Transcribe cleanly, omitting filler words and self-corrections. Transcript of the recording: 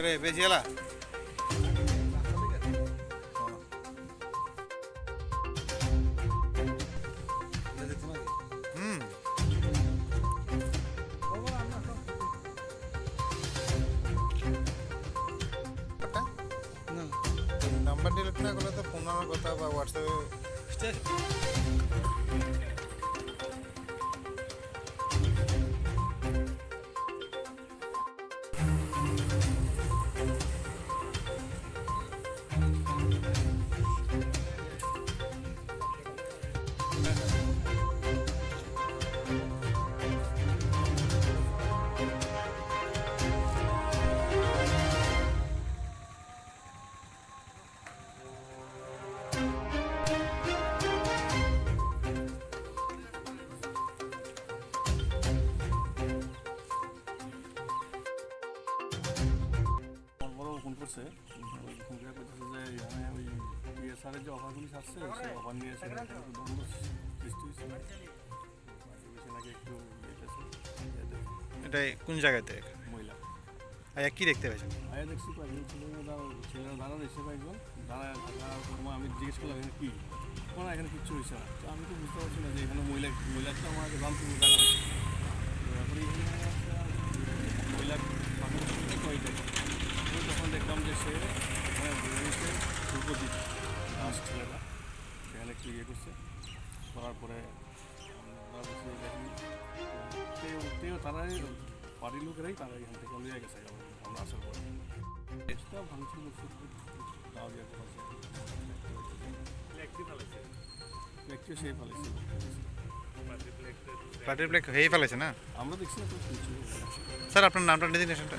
করে বেশি এলা হুম নাম্বার ডিলিট না করলে তো ফোন নাম্বার কথা বা হোয়াটসঅ্যাপে ফোন করছে ফোন করে বলতেছে যে এখানে ওই টিএসআরের যে অফারগুলি আসছে সেই অফার নিয়ে এসে দ্বন্দ্ব সৃষ্টি হয়েছে নাকি একটু এটাই কোন জায়গাতে মহিলা আয়া কি দেখতে পেয়েছেন আয়া দেখছি কয়েকজন ছেলেরা দাঁড়া রয়েছে কয়েকজন দাঁড়ায় থাকার সময় আমি জিজ্ঞেস করলাম এখানে কী কোনো এখানে কিচ্ছু হয়েছে না তো আমি তো বুঝতে পারছি না যে এখানে মহিলাটা আমাকে জানতে দেখা হয়েছে তারপরে এখানে মহিলা তখন দেখলাম যে সে ওখানে বেরোচ্ছে ধ্রুপদীপ দাস ছেলেরা সেখানে একটু ইয়ে করছে করার পরে আমরা বসে দেখি তারাই বাড়ির লোকেরাই তারা এখান থেকে লিয়ে গেছে আমরা আসার পরে চেষ্টা ভাঙছিল দাও দিয়ে ফেলেছে সেই ফেলেছিল পার্টির প্লেক হয়েই ফেলেছে না আমরা দেখছি না তো কিছু স্যার আপনার নামটা ডেজিগনেশনটা